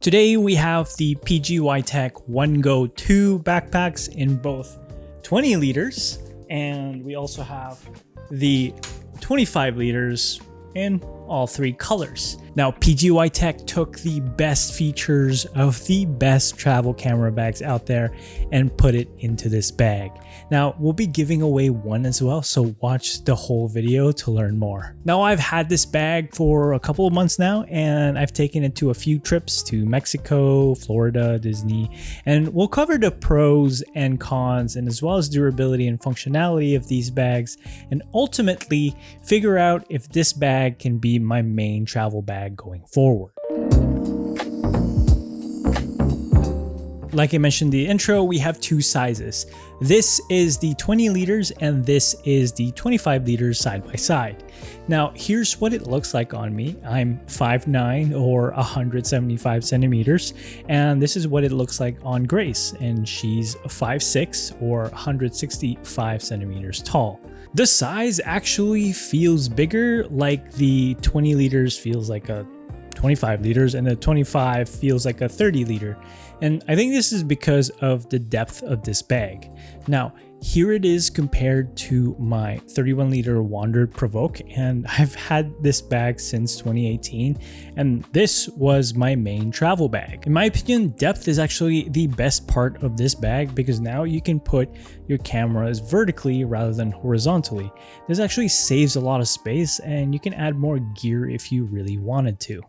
Today we have the PGYTech OneGo 2 backpacks in both 20 liters, and we also have the 25 liters in all three colors. Now, PGYTech took the best features of the best travel camera bags out there and put it into this bag. Now, we'll be giving away one as well, so watch the whole video to learn more. Now, I've had this bag for a couple of months now, and I've taken it to a few trips to Mexico, Florida, Disney, and we'll cover the pros and cons, and as well as durability and functionality of these bags, and ultimately figure out if this bag can be my main travel bag going forward. Like I mentioned in the intro, we have two sizes. This is the 20 liters and this is the 25 liters side by side. Now, here's what it looks like on me. I'm 5'9" or 175 centimeters, and this is what it looks like on Grace, and she's 5'6" or 165 centimeters tall. The size actually feels bigger, like the 20 liters feels like a 25 liters and the 25 feels like a 30 liter. And I think this is because of the depth of this bag. Now, here it is compared to my 31 liter Wandered Provoke, and I've had this bag since 2018, and this was my main travel bag. In my opinion, depth is actually the best part of this bag because now you can put your cameras vertically rather than horizontally. This actually saves a lot of space, and you can add more gear if you really wanted to.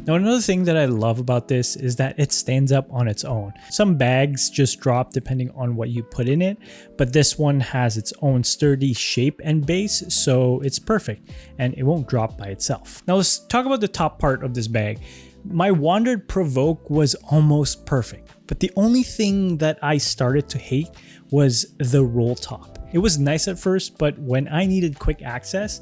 Now, another thing that I love about this is that it stands up on its own. Some bags just drop depending on what you put in it, but this one has its own sturdy shape and base, so it's perfect and it won't drop by itself. Now, let's talk about the top part of this bag. My Wandered Provoke was almost perfect, but the only thing that I started to hate was the roll top. It was nice at first, but when I needed quick access,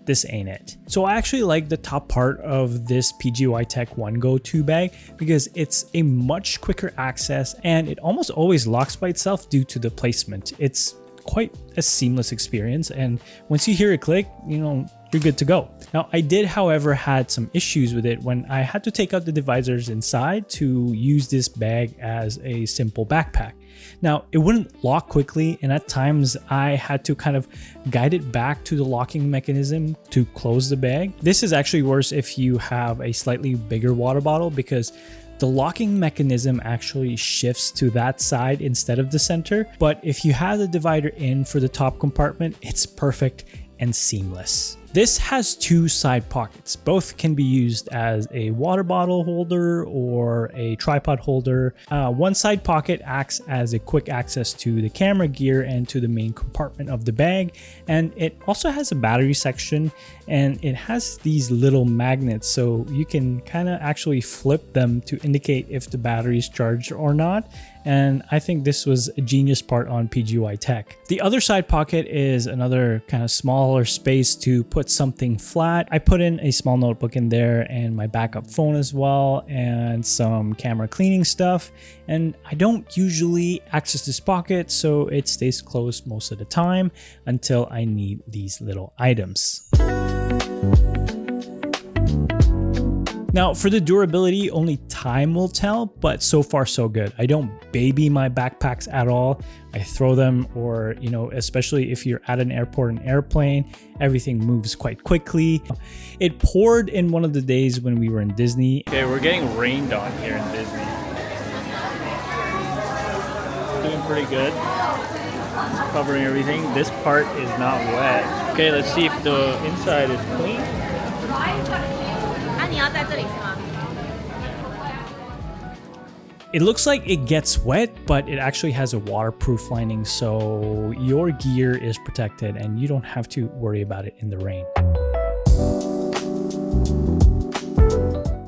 this ain't it. So I actually like the top part of this PGYTech OneGo 2 bag because it's a much quicker access and it almost always locks by itself due to the placement. It's quite a seamless experience, and once you hear it click, you're good to go. Now, I did, however, had some issues with it when I had to take out the divisors inside to use this bag as a simple backpack. Now, it wouldn't lock quickly, and at times I had to kind of guide it back to the locking mechanism to close the bag. This is actually worse if you have a slightly bigger water bottle because the locking mechanism actually shifts to that side instead of the center. But if you have the divider in for the top compartment, it's perfect and seamless. This has two side pockets. Both can be used as a water bottle holder or a tripod holder. One side pocket acts as a quick access to the camera gear and to the main compartment of the bag. And it also has a battery section, and it has these little magnets, so you can kind of actually flip them to indicate if the battery is charged or not. And I think this was a genius part on PGYTech. The other side pocket is another kind of smaller space to put something flat. I put in a small notebook in there and my backup phone as well, and some camera cleaning stuff. And I don't usually access this pocket, so it stays closed most of the time until I need these little items. Now, for the durability, only time will tell, but so far so good. I don't baby my backpacks at all. I throw them, or, especially if you're at an airport, an airplane, everything moves quite quickly. It poured in one of the days when we were in Disney. Okay, we're getting rained on here in Disney. Doing pretty good. It's covering everything. This part is not wet. Okay, let's see if the inside is clean. It looks like it gets wet, but it actually has a waterproof lining, so your gear is protected and you don't have to worry about it in the rain.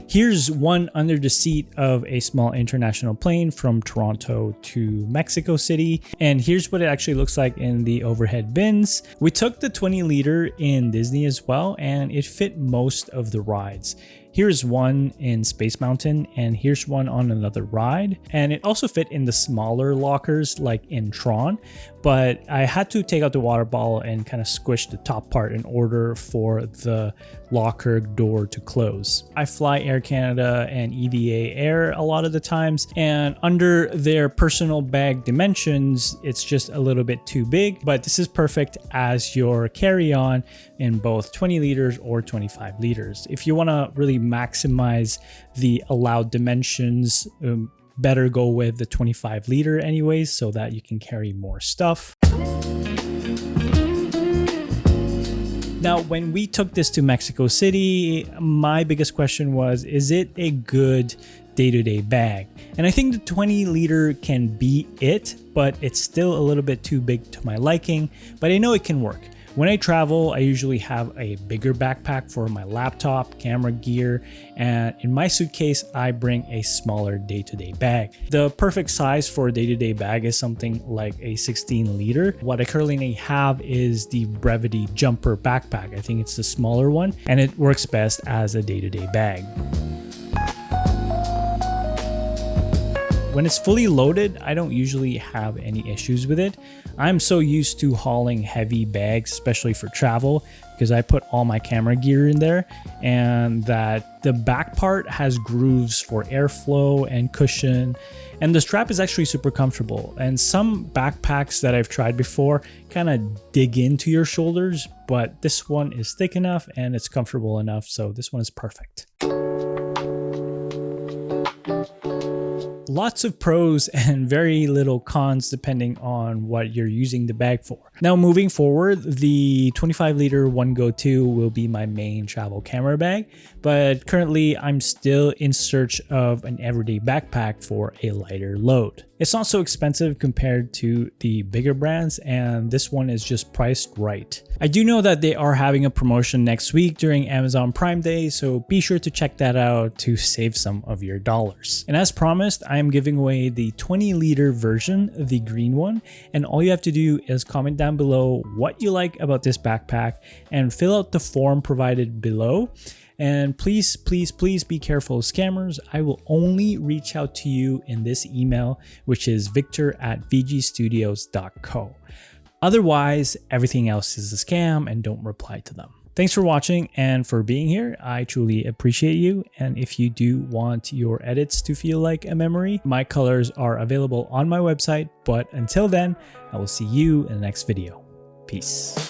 Here's one under the seat of a small international plane from Toronto to Mexico City. And here's what it actually looks like in the overhead bins. We took the 20 liter in Disney as well, and it fit most of the rides. Here's one in Space Mountain, and here's one on another ride. And it also fit in the smaller lockers like in Tron, but I had to take out the water bottle and kind of squish the top part in order for the locker door to close. I fly Air Canada and EVA Air a lot of the times, and under their personal bag dimensions, it's just a little bit too big, but this is perfect as your carry-on in both 20 liters or 25 liters. If you want to really maximize the allowed dimensions, better go with the 25 liter anyways, so that you can carry more stuff. Now, when we took this to Mexico City, my biggest question was, is it a good day-to-day bag? And I think the 20 liter can be it, but it's still a little bit too big to my liking, but I know it can work. When I travel, I usually have a bigger backpack for my laptop, camera gear, and in my suitcase, I bring a smaller day-to-day bag. The perfect size for a day-to-day bag is something like a 16 liter. What I currently have is the Brevity Jumper backpack. I think it's the smaller one, and it works best as a day-to-day bag. When it's fully loaded, I don't usually have any issues with it. I'm so used to hauling heavy bags, especially for travel, because I put all my camera gear in there, and that the back part has grooves for airflow and cushion, and the strap is actually super comfortable. And some backpacks that I've tried before kind of dig into your shoulders, but this one is thick enough and it's comfortable enough, so this one is perfect. Lots of pros and very little cons depending on what you're using the bag for. Now, moving forward, the 25 liter OneGo 2 will be my main travel camera bag, but currently I'm still in search of an everyday backpack for a lighter load. It's not so expensive compared to the bigger brands, and this one is just priced right. I do know that they are having a promotion next week during Amazon Prime Day, so be sure to check that out to save some of your dollars. And as promised, I am giving away the 20 liter version, the green one, and all you have to do is comment down below what you like about this backpack and fill out the form provided below. And please, please, please be careful of scammers. I will only reach out to you in this email, which is victor@vgstudios.co. Otherwise, everything else is a scam, and don't reply to them. Thanks for watching and for being here. I truly appreciate you. And if you do want your edits to feel like a memory, my colors are available on my website. But until then, I will see you in the next video. Peace.